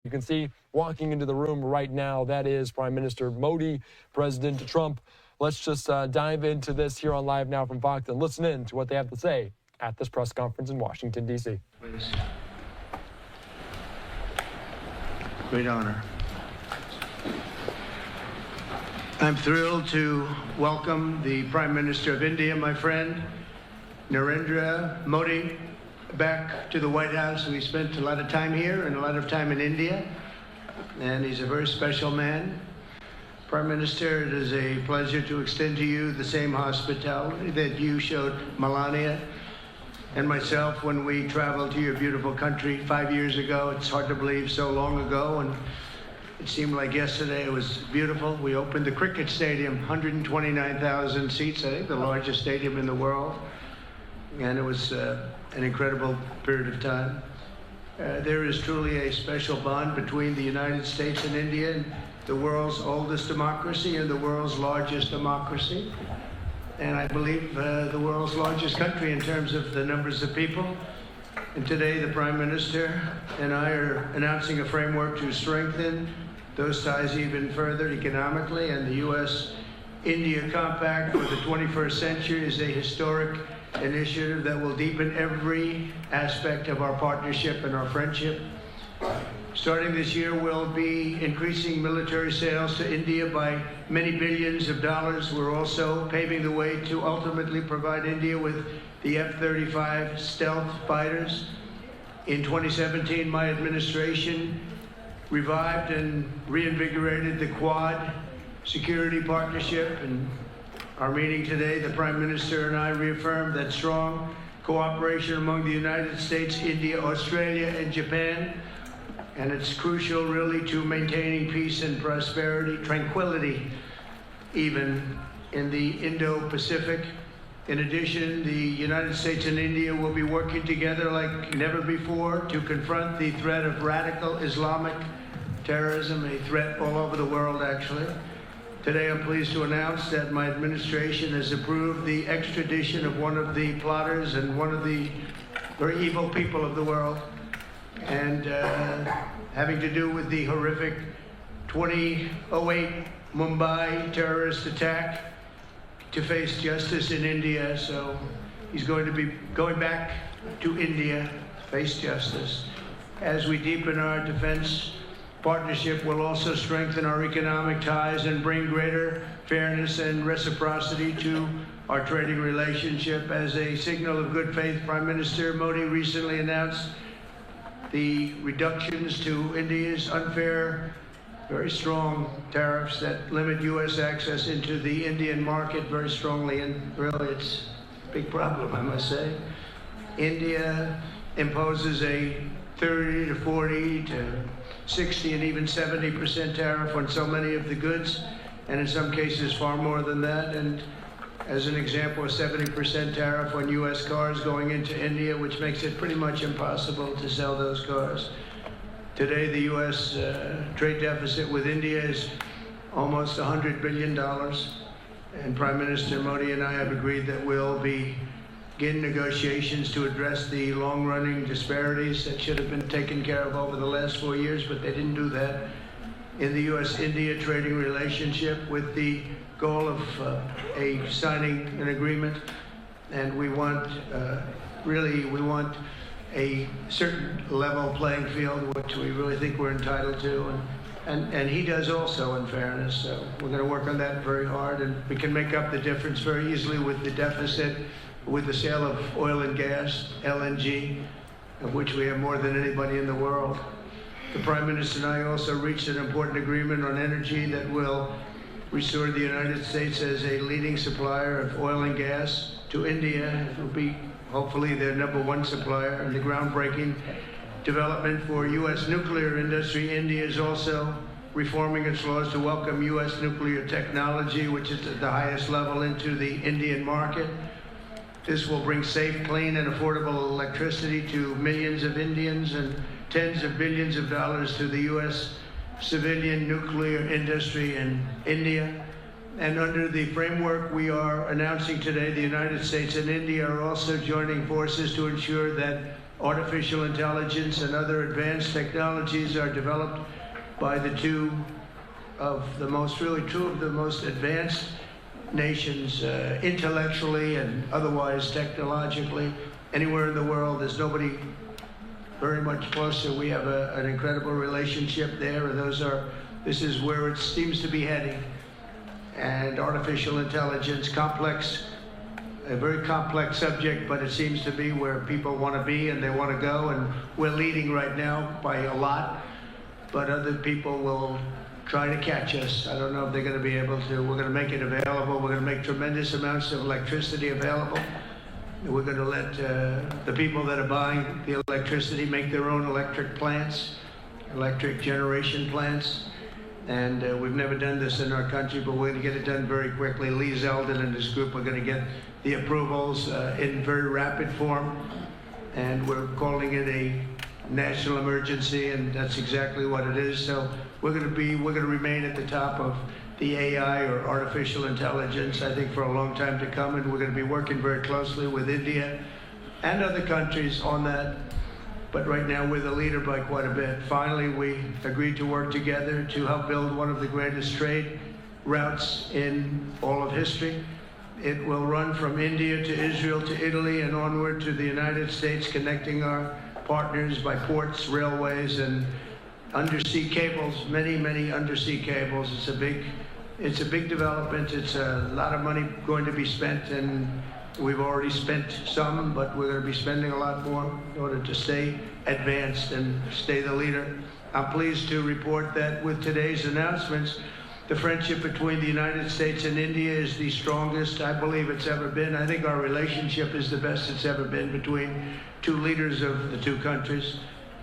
You can see walking into the room right now, that is Prime Minister Modi, President Trump. Let's just dive into this here on Live Now from Fox and listen in to what they have to say at this press conference in Washington, D.C. Please. Great honor. I'm thrilled to welcome the Prime Minister of India, my friend, Narendra Modi, back to the White House. We spent a lot of time here and a lot of time in India, and he's a very special man. Prime Minister, it is a pleasure to extend to you the same hospitality that you showed Melania and myself when we traveled to your beautiful country 5 years ago. It's hard to believe, so long ago, and it seemed like yesterday. It was beautiful. We opened the cricket stadium, 129,000 seats, I think the largest stadium in the world, and it was an incredible period of time. There is truly a special bond between the United States and India, the world's oldest democracy and the world's largest democracy, and I believe the world's largest country in terms of the numbers of people. And today the Prime Minister and I are announcing a framework to strengthen those ties even further economically, and the U.S.-India Compact for the 21st century is a historic initiative that will deepen every aspect of our partnership and our friendship. Starting this year, we'll be increasing military sales to India by many billions of dollars. We're also paving the way to ultimately provide India with the F-35 stealth fighters. In 2017, my administration revived and reinvigorated the Quad security partnership, and our meeting today, the Prime Minister and I reaffirmed that strong cooperation among the United States, India, Australia, and Japan, and it's crucial really to maintaining peace and prosperity, tranquility, even in the Indo-Pacific. In addition, the United States and India will be working together like never before to confront the threat of radical Islamic terrorism, a threat all over the world, actually. Today, I'm pleased to announce that my administration has approved the extradition of one of the plotters and one of the very evil people of the world, and having to do with the horrific 2008 Mumbai terrorist attack, to face justice in India. So he's going to be going back to India to face justice. As we deepen our defense partnership, we'll also strengthen our economic ties and bring greater fairness and reciprocity to our trading relationship. As a signal of good faith, Prime Minister Modi recently announced the reductions to India's unfair, very strong tariffs that limit U.S. access into the Indian market very strongly, and really it's a big problem, I must say. India imposes a 30 to 40 to 60 and even 70% tariff on so many of the goods, and in some cases far more than that. And as an example, a 70% tariff on U.S. cars going into India, which makes it pretty much impossible to sell those cars. Today, the U.S. trade deficit with India is almost $100 billion, and Prime Minister Modi and I have agreed that we'll begin negotiations to address the long-running disparities that should have been taken care of over the last 4 years, but they didn't do that in the U.S.-India trading relationship, with the goal of signing an agreement. And we want, we want a certain level playing field, which we really think we're entitled to, and he does also, in fairness. So we're going to work on that very hard, and we can make up the difference very easily with the deficit, with the sale of oil and gas, LNG, of which we have more than anybody in the world. The Prime Minister and I also reached an important agreement on energy that will restore the United States as a leading supplier of oil and gas to India. It will be hopefully their #1 supplier, and the groundbreaking development for U.S. nuclear industry. India is also reforming its laws to welcome U.S. nuclear technology, which is at the highest level, into the Indian market. This will bring safe, clean, and affordable electricity to millions of Indians and tens of billions of dollars to the U.S. civilian nuclear industry in India. And under the framework we are announcing today, the United States and India are also joining forces to ensure that artificial intelligence and other advanced technologies are developed by two of the most advanced nations, intellectually and otherwise technologically. Anywhere in the world, there's nobody very much closer. We have an incredible relationship there, and this is where it seems to be heading. And artificial intelligence, a very complex subject, but it seems to be where people want to be and they want to go, and we're leading right now by a lot, but other people will try to catch us. I don't know if they're going to be able to. We're going to make it available. We're going to make tremendous amounts of electricity available. We're going to let the people that are buying the electricity make their own electric generation plants. And we've never done this in our country, but we're going to get it done very quickly. Lee Zeldin and his group are going to get the approvals in very rapid form. And we're calling it a national emergency, and that's exactly what it is. So we're going to remain at the top of the AI, or artificial intelligence, I think, for a long time to come, and we're going to be working very closely with India and other countries on that. But right now, we're the leader by quite a bit. Finally, we agreed to work together to help build one of the greatest trade routes in all of history. It will run from India to Israel to Italy and onward to the United States, connecting our partners by ports, railways, and undersea cables, many undersea cables. It's a big development. It's a lot of money going to be spent, and we've already spent some, but we're going to be spending a lot more in order to stay advanced and stay the leader. I'm pleased to report that with today's announcements, the friendship between the United States and India is the strongest I believe it's ever been. I think our relationship is the best it's ever been between two leaders of the two countries,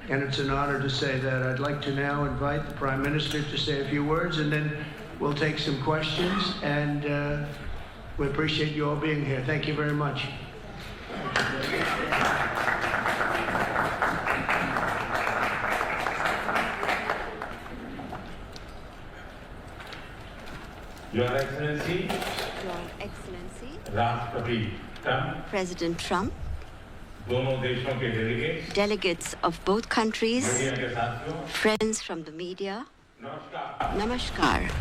and it's an honor to say that. I'd like to now invite the Prime Minister to say a few words, and then we'll take some questions, and we appreciate you all being here. Thank you very much. Your Excellency, Rashtrapati Trump, President Trump, दोनों देशों के delegates of both countries, media के साथियों, friends from the media, नमस्कार। Namaskar.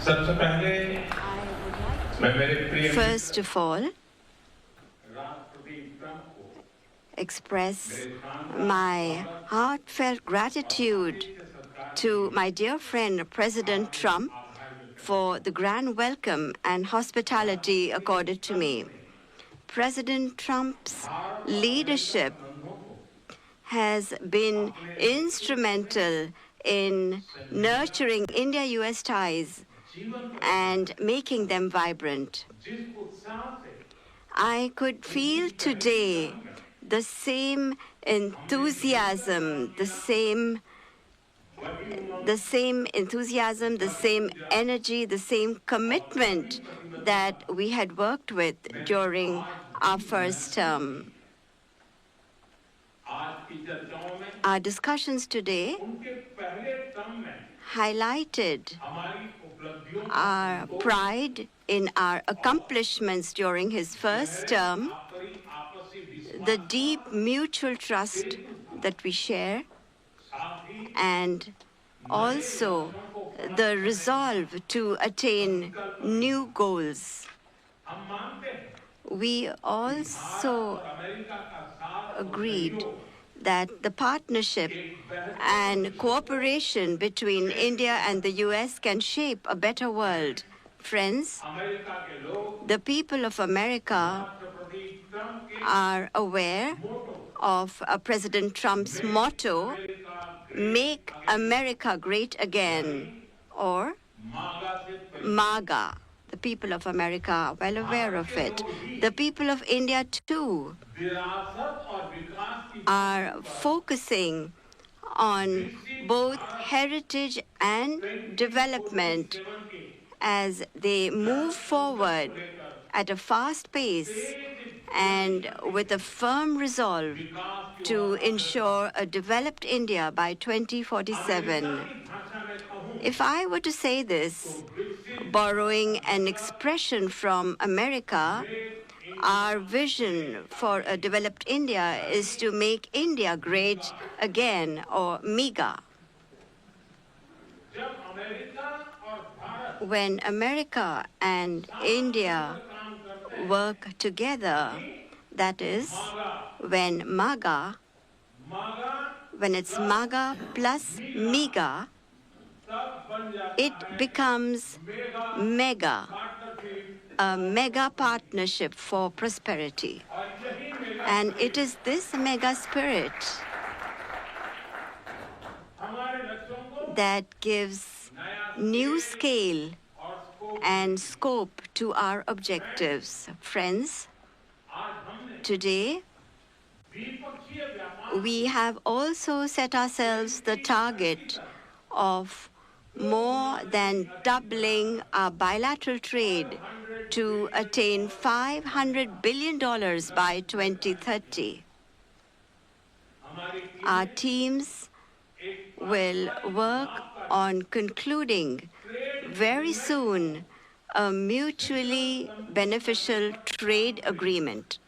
सबसे पहले मैं मेरे प्रिय First of all, राष्ट्रपति ट्रंप को express my heartfelt gratitude to my dear friend President Trump for the grand welcome and hospitality accorded to me. President Trump's leadership has been instrumental in nurturing India-US ties and making them vibrant. I could feel today the same enthusiasm, the same enthusiasm, the same energy, the same commitment that we had worked with during our first term. Our discussions today highlighted our pride in our accomplishments during his first term, the deep mutual trust that we share, and also the resolve to attain new goals. We also agreed that the partnership and cooperation between India and the US can shape a better world. Friends, the people of America are aware of President Trump's motto, "Make America Great Again," or MAGA. The people of America are well aware of it. The people of India, too, are focusing on both heritage and development as they move forward at a fast pace and with a firm resolve to ensure a developed India by 2047. If I were to say this, borrowing an expression from America, Our vision for a developed India is to make India great again, or MEGA. जब America और Bharat When America and India काम करते हैं, work together, that is, when MAGA, मागा when it's MAGA plus MEGA, तब बन जाता it है becomes mega MEGA, partnership a mega partnership for prosperity. और यही mega And it is this mega spirit हमारे लक्ष्यों को that gives नया new scale और scope and scope to our objectives. Friends, आज हमने today द्विपक्षीय व्यापार we have also set ourselves the target of more than doubling our bilateral trade to attain $500 billion by 2030. हमारी Our teams will work on concluding very soon a mutually beneficial trade agreement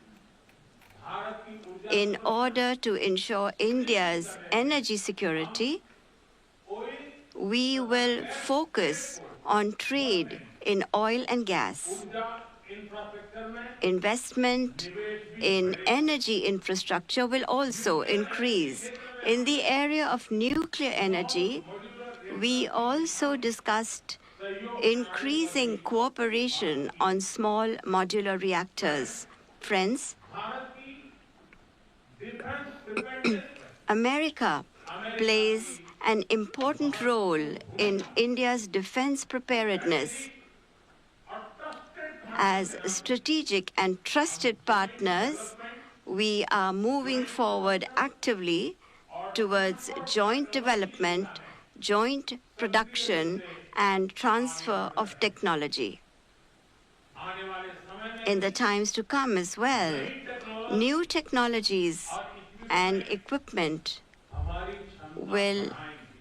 Bharat की ऊर्जा in order to ensure India's energy security. We will focus on trade in oil and gas. ऊर्जा infrastructure में Investment in energy infrastructure will also increase. In the area of nuclear energy, we also discussed increasing cooperation on small modular reactors. Friends, Bharat की defence preparedness America plays an important role in India's defense preparedness. और trusted As strategic and trusted partners, we are moving forward actively towards joint development, joint production, and transfer of technology. आने वाले समय में In the times to come as well, new technologies and equipment हमारी क्षमता will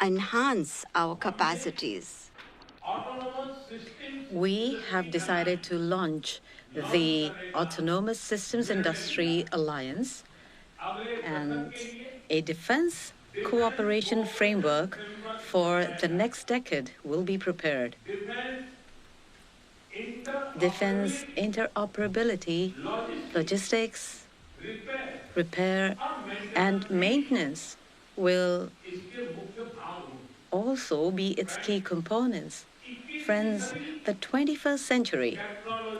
enhance our capacities. Autonomous system We have decided to launch the Autonomous Systems Industry Alliance अगले and a defense cooperation framework for the next decade will be prepared. Defence inter Defense interoperability, logistics, repair, and maintenance will इसके मुख्य भाग होंगे also be its key components. Friends, the 21st century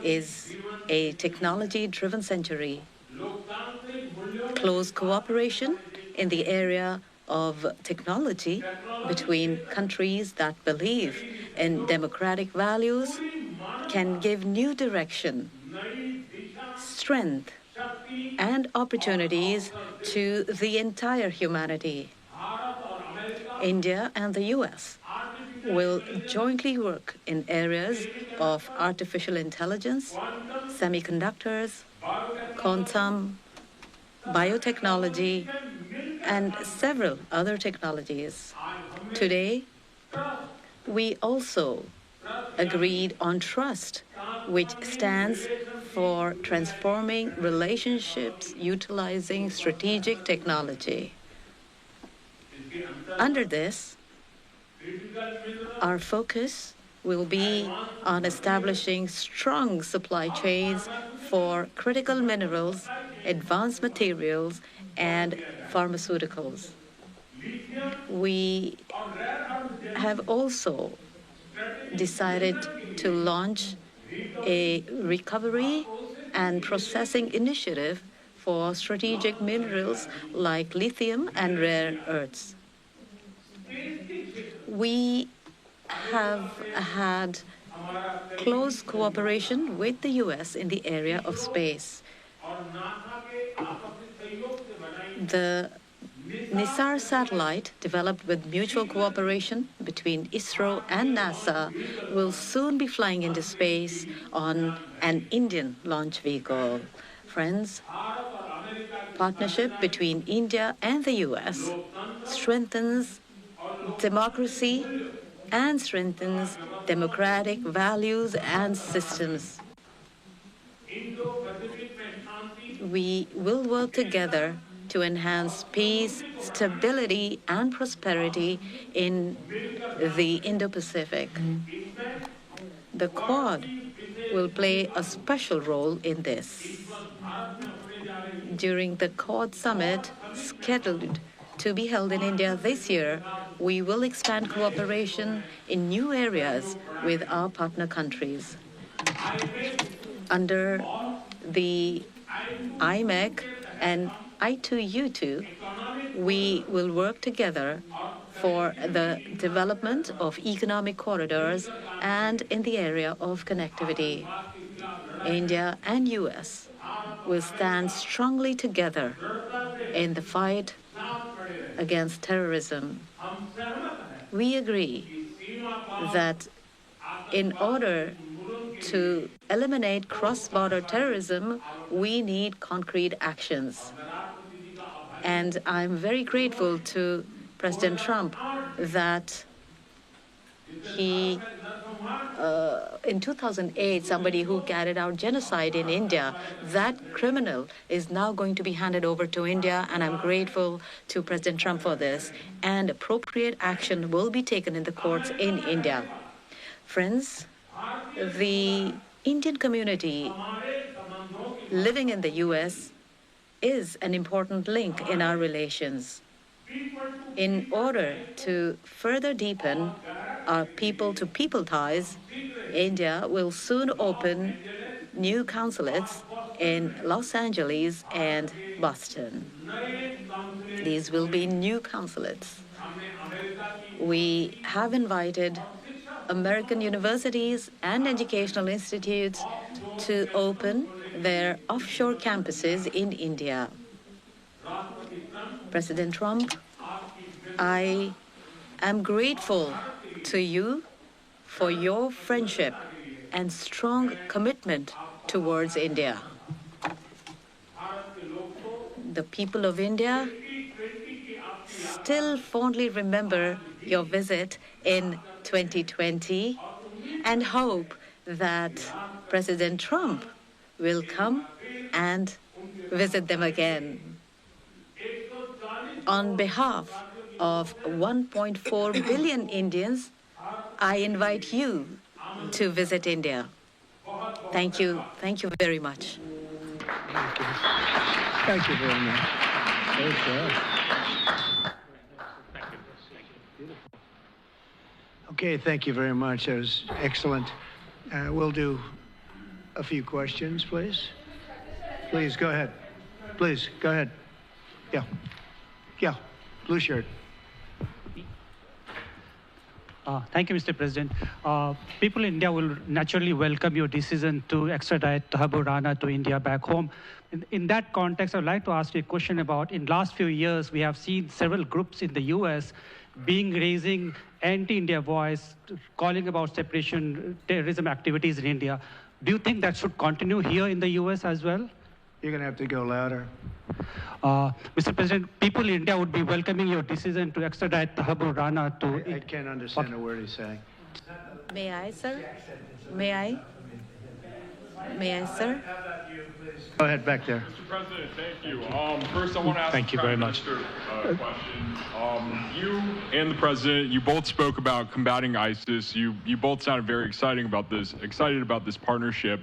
is a technology-driven century. लोकतांत्रिक मूल्यों Close cooperation in the area of technology between countries that believe in democratic values can give new direction, नई दिशा strength, शक्ति and opportunities to the entire humanity. Bharat और America India and the US will jointly work in areas of artificial intelligence, semiconductors, quantum, biotechnology, and several other technologies. Today, we also agreed on trust, which stands for transforming relationships utilizing strategic technology. Under this, our focus will be on establishing strong supply chains for critical minerals, advanced materials, and pharmaceuticals. We have also decided to launch a recovery and processing initiative for strategic minerals like lithium and rare earths. We have had close cooperation with the US in the area of space. और NASA के आपसी सहयोग से बनाई The NISAR satellite, developed with mutual cooperation between ISRO and NASA, will soon be flying into space on an Indian launch vehicle. Friends, partnership between India and the US strengthens democracy and strengthens democratic values and systems. Indo Pacific में we will work together to enhance peace, stability, and prosperity in the Indo-Pacific. The Quad will play a special role in this. During the Quad summit scheduled to be held in India this year, we will expand cooperation in new areas with our partner countries. Under the IMEC and I2U2, we will work together for the development of economic corridors and in the area of connectivity. India and US will stand strongly together in the fight against terrorism. We agree that in order to eliminate cross-border terrorism, we need concrete actions. And I'm very grateful to President Trump that he, in 2008, somebody who carried out genocide in India, that criminal is now going to be handed over to India, and I'm grateful to President Trump for this. And appropriate action will be taken in the courts in India. Friends, the Indian community living in the U.S. is an important link in our relations. In order to further deepen our people-to-people ties, India will soon open new consulates in Los Angeles and Boston. These will be new consulates. We have invited American universities and educational institutes to open their offshore campuses in India. President Trump, I am grateful to you for your friendship and strong commitment towards India. The people of India still fondly remember your visit in 2020 and hope that President Trump will come and visit them again. On behalf of 1.4 billion Indians, I invite you to visit India. Thank you. Thank you very much. Thank you. Thank you very much. Very good. Okay, thank you very much. That was excellent. We'll do a few questions, please. Please, go ahead. Please, go ahead. Yeah. Yeah, blue shirt. Thank you, Mr. President. People in India will naturally welcome your decision to extradite Thakur Rana to India back home. In that context, I'd like to ask you a question about, in last few years, we have seen several groups in the U.S. raising anti-India voice, calling about separation terrorism activities in India. Do you think that should continue here in the U.S. as well? You're going to have to go louder. Mr. President, people in India would be welcoming your decision to extradite Thakur Rana to... I can't understand a word he's saying. May I, sir? May I? May I, sir? Go ahead, back there. Mr. President, thank you. First, I want to ask Thank you very much. a question. You and the President, you both spoke about combating ISIS. You both sounded very excited about this partnership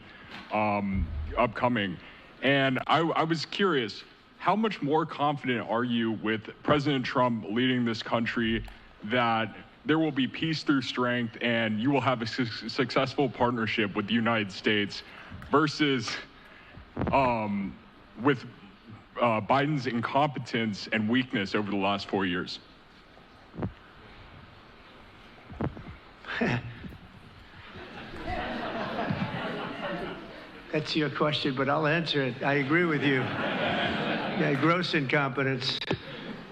upcoming. And I was curious, how much more confident are you with President Trump leading this country that there will be peace through strength and you will have a successful partnership with the United States versus with Biden's incompetence and weakness over the last 4 years? That's your question, but I'll answer it. I agree with you. Yeah, gross incompetence.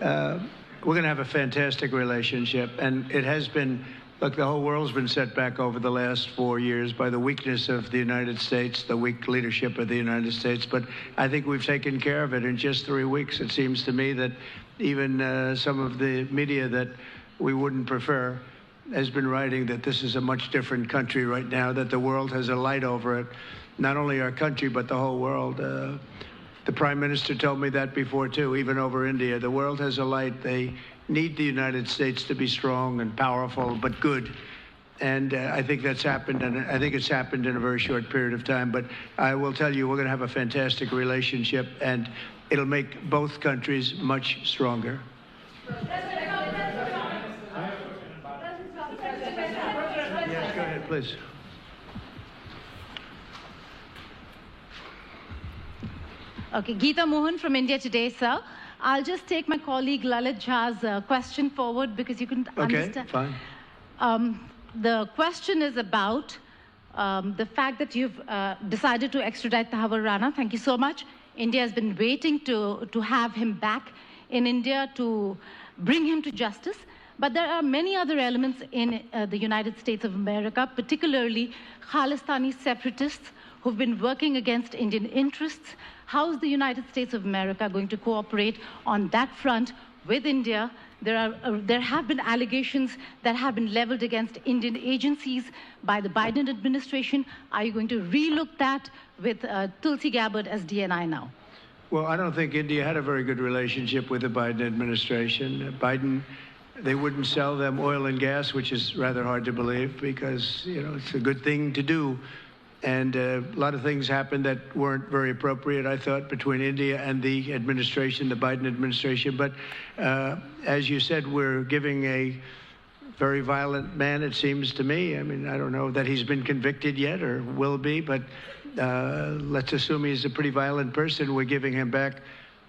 We're going to have a fantastic relationship, and it has been. Look, the whole world's been set back over the last 4 years by the weakness of the United States, the weak leadership of the United States. But I think we've taken care of it in just 3 weeks. It seems to me that even some of the media that we wouldn't prefer has been writing that this is a much different country right now, that the world has a light over it. Not only our country, but the whole world. The Prime Minister told me that before, too, even over India. The world has a light. They need the United States to be strong and powerful, but good. And I think that's happened, and I think it's happened in a very short period of time. But I will tell you, we're going to have a fantastic relationship, and it'll make both countries much stronger. Yes, go ahead, please. Okay, Geeta Mohan from India Today, sir. I'll just take my colleague Lalit Jha's question forward because you couldn't understand. Okay, fine. The question is about the fact that you've decided to extradite Thakur Rana. Thank you so much. India has been waiting to have him back in India to bring him to justice. But there are many other elements in the United States of America, particularly Khalistani separatists who've been working against Indian interests. How is the United States of America going to cooperate on that front with India? There have been allegations that have been leveled against Indian agencies by the Biden administration. Are you going to relook that with Tulsi Gabbard as DNI now? Well, I don't think India had a very good relationship with the Biden administration. Biden, they wouldn't sell them oil and gas, which is rather hard to believe because, you know, it's a good thing to do. And a lot of things happened that weren't very appropriate, I thought, between India and the administration, the Biden administration. But as you said, we're giving a very violent man, it seems to me. I mean, I don't know that he's been convicted yet or will be, but let's assume he's a pretty violent person. We're giving him back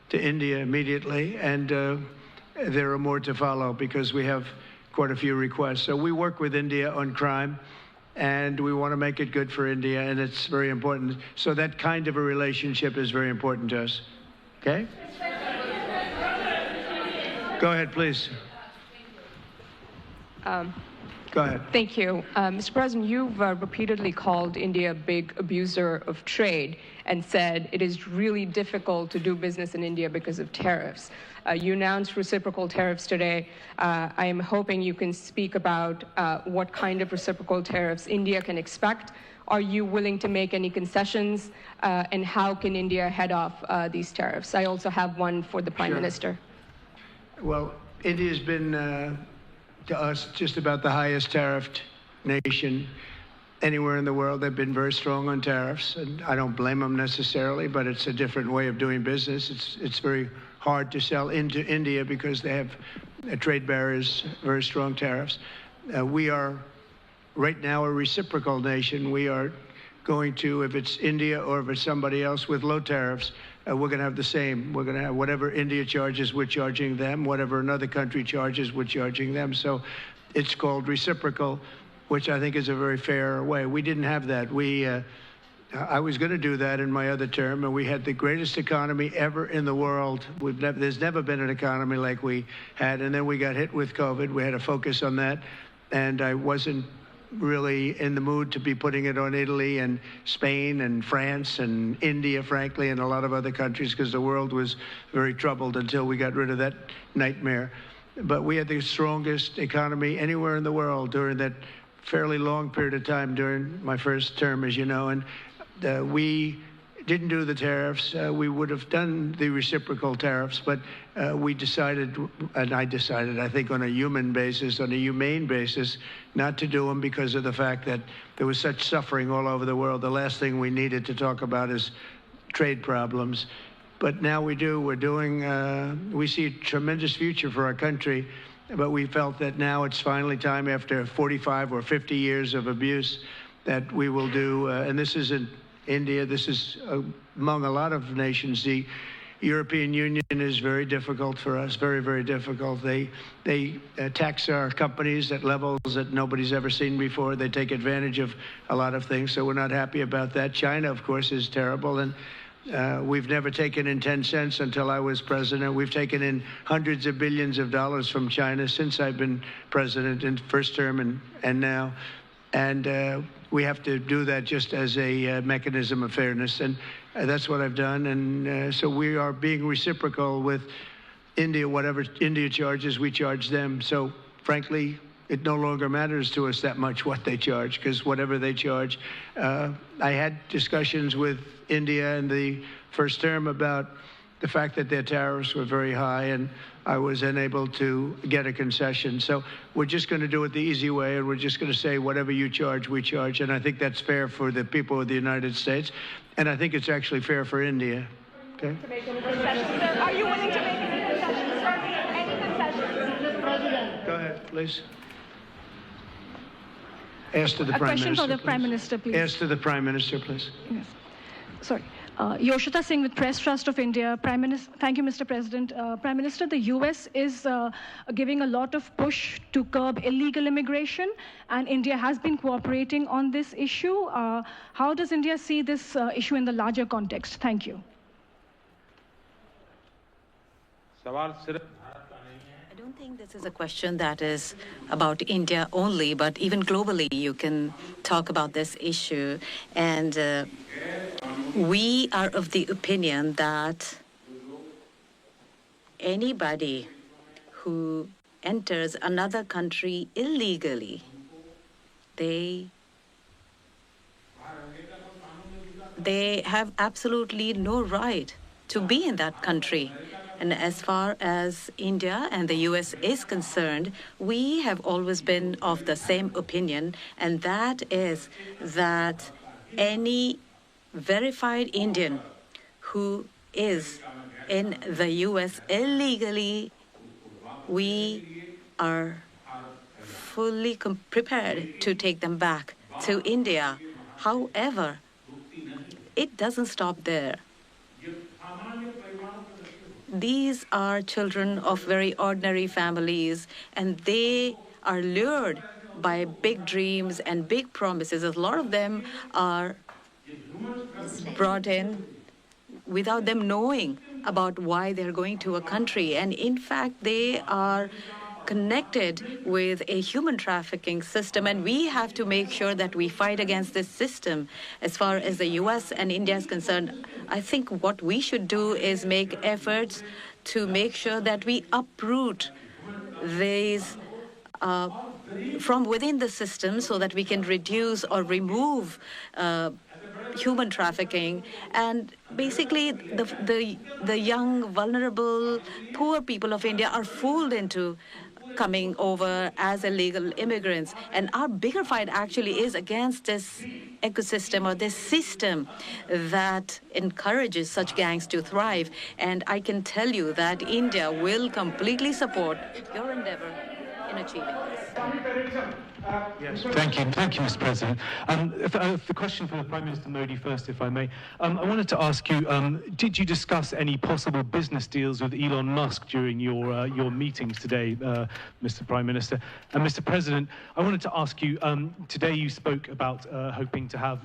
to India immediately. And there are more to follow because we have quite a few requests. So we work with India on crime. And we want to make it good for India, and it's very important. So that kind of a relationship is very important to us. Okay? Go ahead, please. Go ahead. Thank you. Mr. President, you've repeatedly called India a big abuser of trade and said it is really difficult to do business in India because of tariffs. You announced reciprocal tariffs today. I am hoping you can speak about what kind of reciprocal tariffs India can expect. Are you willing to make any concessions? And how can India head off these tariffs? I also have one for the Prime Minister. Well, India's been, to us, just about the highest tariffed nation anywhere in the world. They've been very strong on tariffs, and I don't blame them necessarily, but it's a different way of doing business. It's very hard to sell into India because they have trade barriers, very strong tariffs. We are right now a reciprocal nation. We are going to, if it's India or if it's somebody else with low tariffs, we're going to have the same. We're going to have whatever India charges, we're charging them. Whatever another country charges, we're charging them. So it's called reciprocal, which I think is a very fair way. We didn't have that. I was going to do that in my other term, and we had the greatest economy ever in the world. There's never been an economy like we had, and then we got hit with COVID. We had to focus on that, and I wasn't really in the mood to be putting it on Italy and Spain and France and India, frankly, and a lot of other countries, because the world was very troubled until we got rid of that nightmare. But we had the strongest economy anywhere in the world during that fairly long period of time during my first term, as you know, and we didn't do the tariffs. We would have done the reciprocal tariffs, but we decided, and I decided, I think on a human basis, on a humane basis, not to do them because of the fact that there was such suffering all over the world. The last thing we needed to talk about is trade problems. But now we do. We're doing, we see a tremendous future for our country, but we felt that now it's finally time, after 45 or 50 years of abuse, that we will do, and this isn't India, this is among a lot of nations. The European Union is very difficult for us, very, very difficult. They tax our companies at levels that nobody's ever seen before. They take advantage of a lot of things, so we're not happy about that. China, of course, is terrible, and we've never taken in 10 cents until I was president. We've taken in hundreds of billions of dollars from China since I've been president in first term and now. And we have to do that just as a mechanism of fairness. And that's what I've done. And so we are being reciprocal with India. Whatever India charges, we charge them. So frankly, it no longer matters to us that much what they charge, because whatever they charge, I had discussions with India and the first term about the fact that their tariffs were very high, and I was unable to get a concession. So we're just going to do it the easy way, and we're just going to say whatever you charge, we charge. And I think that's fair for the people of the United States, and I think it's actually fair for India. Okay? To make any concessions, sir? Are you willing to make any concessions, sir? Any concessions? Go ahead, please. Ask to the A Prime question Minister, for the please. Prime Minister, please. Ask to the Prime Minister, please. Yes. Sorry. Yoshita Singh with Press Trust of India. Prime Minister, thank you, Mr. President. Prime Minister, the U.S. is giving a lot of push to curb illegal immigration, and India has been cooperating on this issue. How does India see this issue in the larger context? Thank you. I don't think this is a question that is about India only, but even globally you can talk about this issue. And we are of the opinion that anybody who enters another country illegally, they have absolutely no right to be in that country. And as far as India and the U.S. is concerned, we have always been of the same opinion, and that is that any verified Indian who is in the U.S. illegally, we are fully prepared to take them back to India. However, it doesn't stop there. These are children of very ordinary families, and they are lured by big dreams and big promises. A lot of them are brought in without them knowing about why they're going to a country. And in fact, they are connected with a human trafficking system, and we have to make sure that we fight against this system. As far as the U.S. and India is concerned, I think what we should do is make efforts to make sure that we uproot these from within the system so that we can reduce or remove human trafficking. And basically, the young, vulnerable, poor people of India are fooled into coming over as illegal immigrants. And our bigger fight actually is against this ecosystem or this system that encourages such gangs to thrive. And I can tell you that India will completely support your endeavor in achieving this. Yes. Thank you, Mr. President. The question for the Prime Minister Modi first, if I may. I wanted to ask you, did you discuss any possible business deals with Elon Musk during your meetings today, Mr. Prime Minister? And Mr. President, I wanted to ask you, today you spoke about hoping to have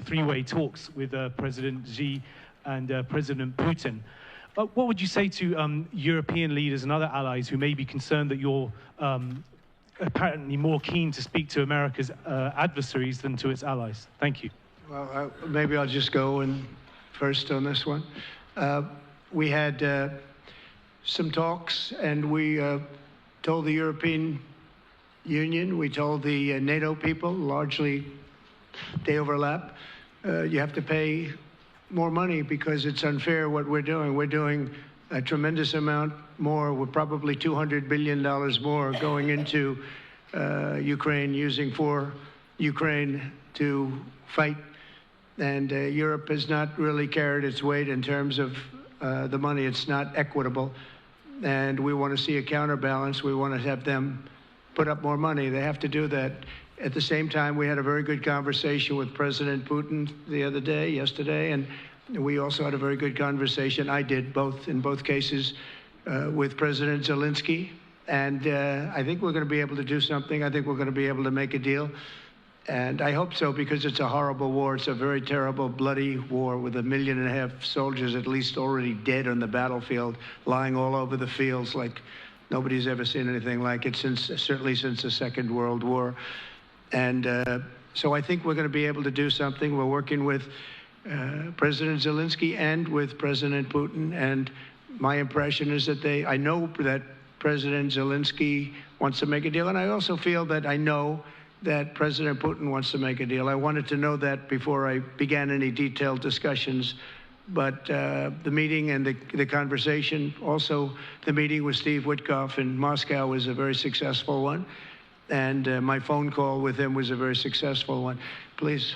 three-way talks with President Xi and President Putin. What would you say to European leaders and other allies who may be concerned that you're apparently more keen to speak to America's adversaries than to its allies? Thank you. Well, maybe I'll just go in first on this one. We had some talks, and we told the European Union, we told the NATO people, largely they overlap, you have to pay more money because it's unfair what we're doing. We're doing a tremendous amount more. We're probably $200 billion more going into Ukraine, using for Ukraine to fight. And Europe has not really carried its weight in terms of the money. It's not equitable. And we want to see a counterbalance. We want to have them put up more money. They have to do that. At the same time, we had a very good conversation with President Putin yesterday, and we also had a very good conversation. I did in both cases with President Zelensky. And I think we're going to be able to do something. I think we're going to be able to make a deal. And I hope so, because it's a horrible war. It's a very terrible, bloody war with 1.5 million soldiers at least already dead on the battlefield, lying all over the fields like nobody's ever seen anything like it, certainly since the Second World War. And so I think we're going to be able to do something. We're working with President Zelensky and with President Putin. And my impression is that I know that President Zelensky wants to make a deal. And I also feel that I know that President Putin wants to make a deal. I wanted to know that before I began any detailed discussions but the meeting and the conversation, also the meeting with Steve Witkoff in Moscow was a very successful one. And my phone call with him was a very successful one. Please.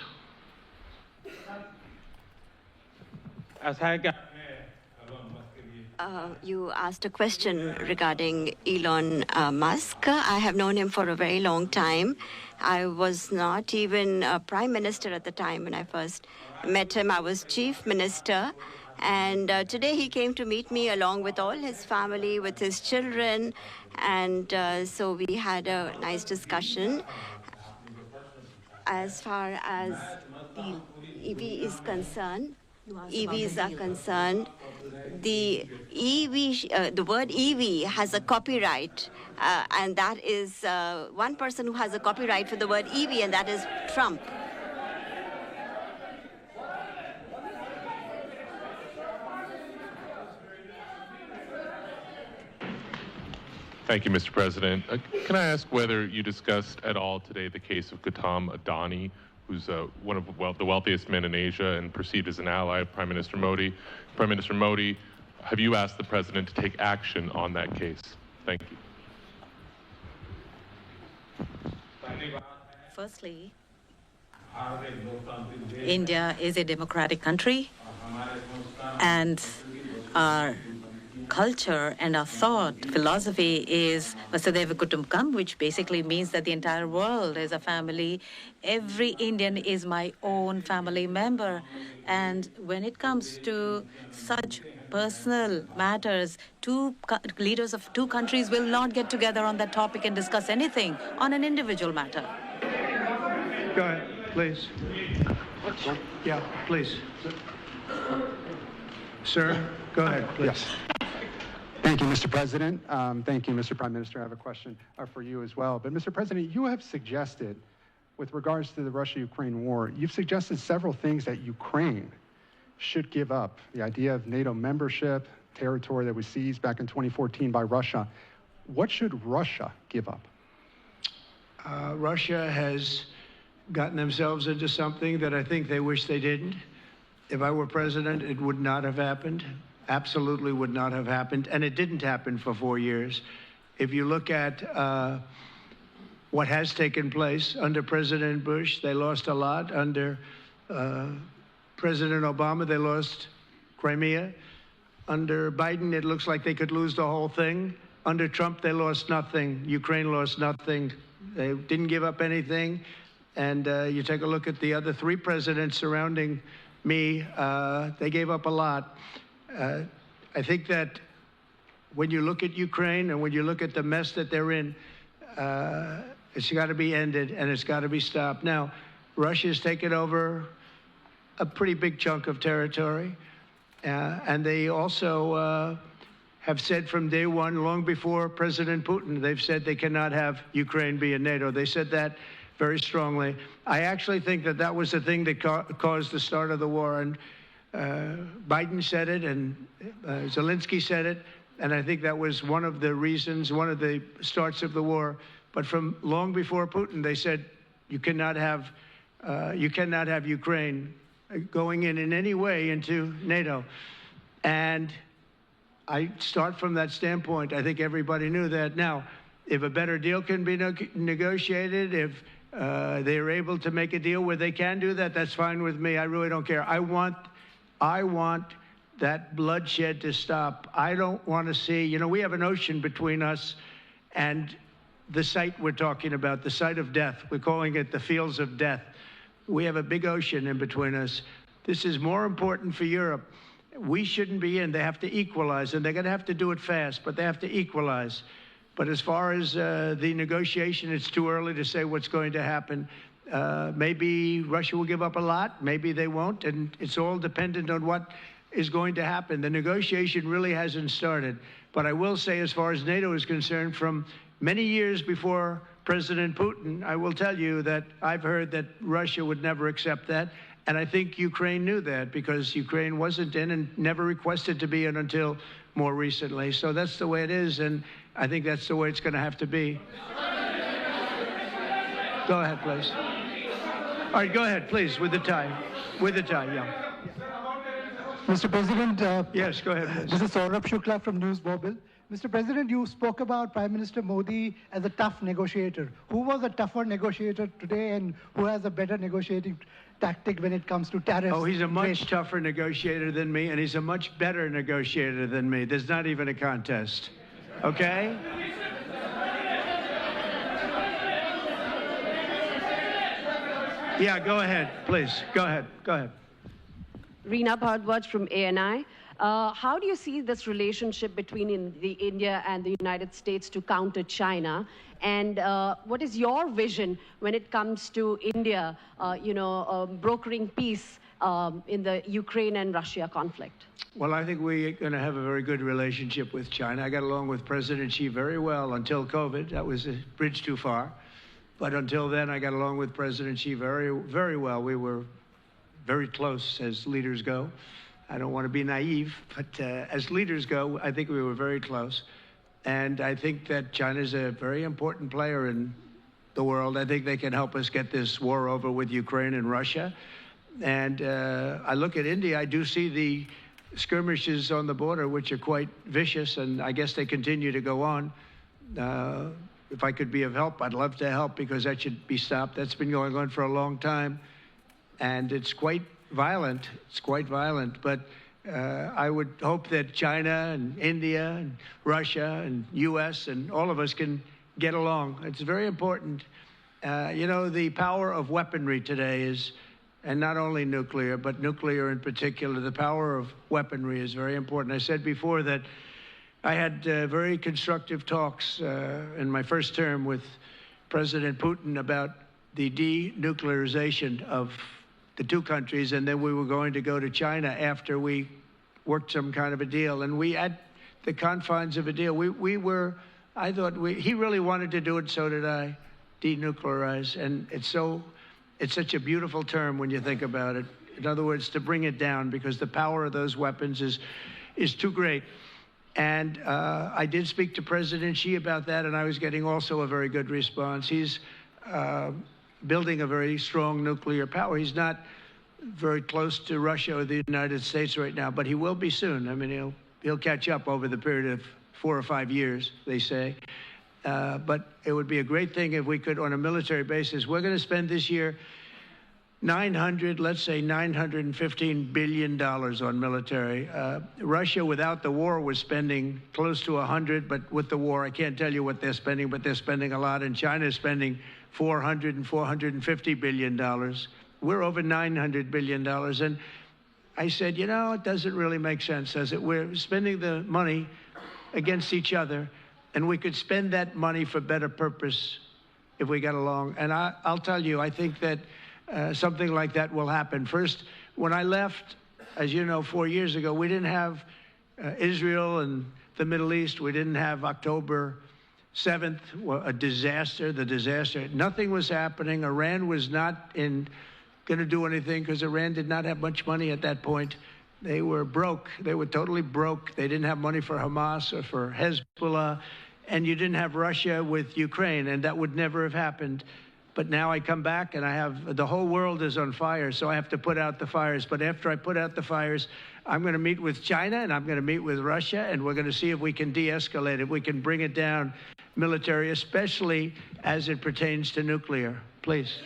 You asked a question regarding Elon Musk. I have known him for a very long time. I was not even a prime minister at the time when I first met him. I was chief minister. And today he came to meet me along with all his family, with his children. And so we had a nice discussion. As far as the EV is concerned, EVs are concerned, the word EV has a copyright, and that is one person who has a copyright for the word EV, and that is Trump. Thank you, Mr. President. Can I ask whether you discussed at all today the case of Gautam Adani, who's one of the wealthiest men in Asia and perceived as an ally of Prime Minister Modi? Prime Minister Modi, have you asked the President to take action on that case? Thank you. Firstly, India is a democratic country, and our culture and our thought philosophy is Vasudhaiva Kutumbakam, which basically means that the entire world is a family. Every Indian is my own family member. And when it comes to such personal matters, leaders of two countries will not get together on that topic and discuss anything on an individual matter. Go ahead, please. Yeah, please. Sir, go ahead, please. Yes. Thank you, Mr. President. Thank you, Mr. Prime Minister. I have a question for you as well. But, Mr. President, you have suggested, with regards to the Russia-Ukraine war, you've suggested several things that Ukraine should give up. The idea of NATO membership, territory that was seized back in 2014 by Russia. What should Russia give up? Russia has gotten themselves into something that I think they wish they didn't. If I were president, it would not have happened. Absolutely would not have happened. And it didn't happen for 4 years. If you look at what has taken place under President Bush, they lost a lot. Under President Obama, they lost Crimea. Under Biden, it looks like they could lose the whole thing. Under Trump, they lost nothing. Ukraine lost nothing. They didn't give up anything. And you take a look at the other three presidents surrounding me, they gave up a lot. I think that when you look at Ukraine and when you look at the mess that they're in, it's got to be ended and it's got to be stopped. Now, Russia's taken over a pretty big chunk of territory, and they also have said from day one, long before President Putin, they've said they cannot have Ukraine be in NATO. They said that very strongly. I actually think that that was the thing that caused the start of the war. And Biden said it, and Zelensky said it, and I think that was one of the reasons, one of the starts of the war. But from long before Putin, they said you cannot have Ukraine going in any way into NATO. And I start from that standpoint. I think everybody knew that. Now, if a better deal can be negotiated, if they're able to make a deal where they can do that, that's fine with me. I really don't care. I want that bloodshed to stop. I don't want to see, we have an ocean between us and the site we're talking about, the site of death. We're calling it the fields of death. We have a big ocean in between us. This is more important for Europe. We shouldn't be in. They have to equalize, and they're going to have to do it fast, but they have to equalize. But as far as the negotiation, it's too early to say what's going to happen. Maybe Russia will give up a lot. Maybe they won't. And it's all dependent on what is going to happen. The negotiation really hasn't started. But I will say, as far as NATO is concerned, from many years before President Putin, I will tell you that I've heard that Russia would never accept that. And I think Ukraine knew that, because Ukraine wasn't in and never requested to be in until more recently. So that's the way it is. And I think that's the way it's going to have to be. Go ahead, please. All right, go ahead, please, with the tie. With the tie, yeah. Mr. President, Yes, go ahead, please. this is Saurabh Shukla from News Bobble. Mr. President, you spoke about Prime Minister Modi as a tough negotiator. Who was a tougher negotiator today, and who has a better negotiating tactic when it comes to tariffs? Oh, he's a much tougher negotiator than me, and he's a much better negotiator than me. There's not even a contest. Okay? Yeah, go ahead, please. Go ahead. Go ahead. Reena Bhardwaj from ANI. How do you see this relationship between India and the United States to counter China? And what is your vision when it comes to India, brokering peace in the Ukraine and Russia conflict? Well, I think we're going to have a very good relationship with China. I got along with President Xi very well until COVID. That was a bridge too far. But until then, I got along with President Xi very, very well. We were very close as leaders go. I don't want to be naive, but as leaders go, I think we were very close. And I think that China's a very important player in the world. I think they can help us get this war over with Ukraine and Russia. And I look at India, I do see the skirmishes on the border, which are quite vicious, and I guess they continue to go on. If I could be of help, I'd love to help, because that should be stopped. That's been going on for a long time. And it's quite violent. It's quite violent. But I would hope that China and India and Russia and U.S. and all of us can get along. It's very important. The power of weaponry today is, and not only nuclear, but nuclear in particular, the power of weaponry is very important. I said before that I had very constructive talks in my first term with President Putin about the denuclearization of the two countries, and then we were going to go to China after we worked some kind of a deal. And we, at the confines of a deal, he really wanted to do it, so did I, denuclearize. And it's such a beautiful term when you think about it. In other words, to bring it down, because the power of those weapons is too great. And I did speak to President Xi about that, and I was getting also a very good response. He's building a very strong nuclear power. He's not very close to Russia or the United States right now, but he will be soon. I mean, he'll catch up over the period of 4 or 5 years, they say. But it would be a great thing if we could, on a military basis. We're going to spend this year $915 billion on military. Russia, without the war, was spending close to 100, but with the war, I can't tell you what they're spending, but they're spending a lot. And China is spending $400 and $450 billion. We're over $900 billion. And I said, it doesn't really make sense, does it? We're spending the money against each other, and we could spend that money for better purpose if we got along. And I'll tell you, I think that something like that will happen. First, when I left, as you know, 4 years ago, we didn't have Israel and the Middle East. We didn't have October 7th, a disaster, the disaster. Nothing was happening. Iran was not going to do anything, because Iran did not have much money at that point. They were broke. They were totally broke. They didn't have money for Hamas or for Hezbollah. And you didn't have Russia with Ukraine, and that would never have happened. But now I come back, and the whole world is on fire, so I have to put out the fires. But after I put out the fires, I'm going to meet with China, and I'm going to meet with Russia, and we're going to see if we can de-escalate, if we can bring it down military, especially as it pertains to nuclear. Please.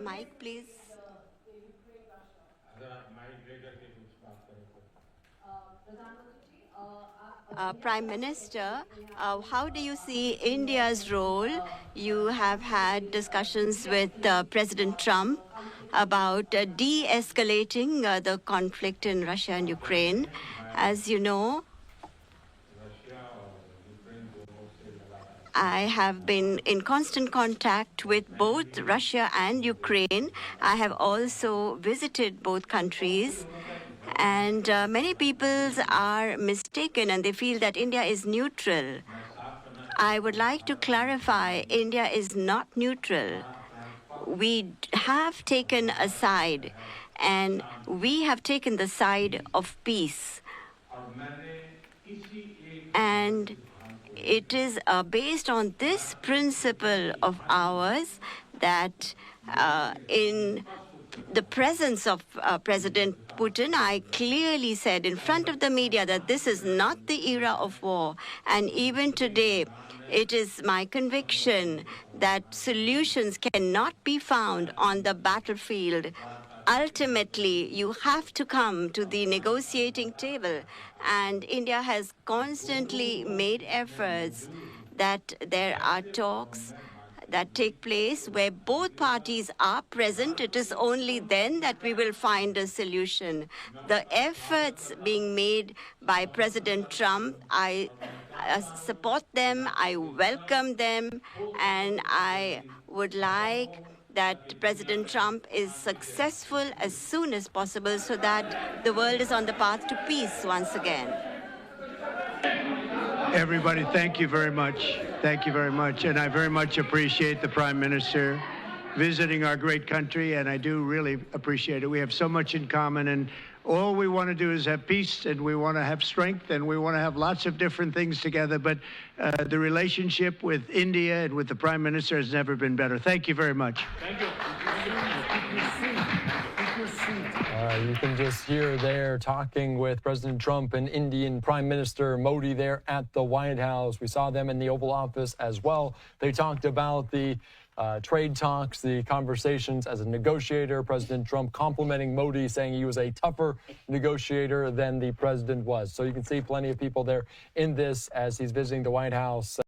Mike, please. Prime Minister, how do you see India's role? You have had discussions with President Trump about de-escalating the conflict in Russia and Ukraine. As you know, I have been in constant contact with both Russia and Ukraine. I have also visited both countries. And many people are mistaken, and they feel that India is neutral. I would like to clarify, India is not neutral. We have taken a side, and we have taken the side of peace. And it is based on this principle of ours that in the presence of President Putin, I clearly said in front of the media that this is not the era of war. And even today, it is my conviction that solutions cannot be found on the battlefield. Ultimately, you have to come to the negotiating table. And India has constantly made efforts that there are talks that take place where both parties are present. It is only then that we will find a solution. The efforts being made by President Trump, I support them, I welcome them, and I would like that President Trump is successful as soon as possible so that the world is on the path to peace once again. Everybody, thank you very much. Thank you very much. And I very much appreciate the Prime Minister visiting our great country, and I do really appreciate it. We have so much in common, and all we want to do is have peace, and we want to have strength, and we want to have lots of different things together. But the relationship with India and with the Prime Minister has never been better. Thank you very much. Thank you. You can just hear there talking with President Trump and Indian Prime Minister Modi there at the White House. We saw them in the Oval Office as well. They talked about the trade talks, the conversations as a negotiator. President Trump complimenting Modi, saying he was a tougher negotiator than the president was. So you can see plenty of people there in this as he's visiting the White House.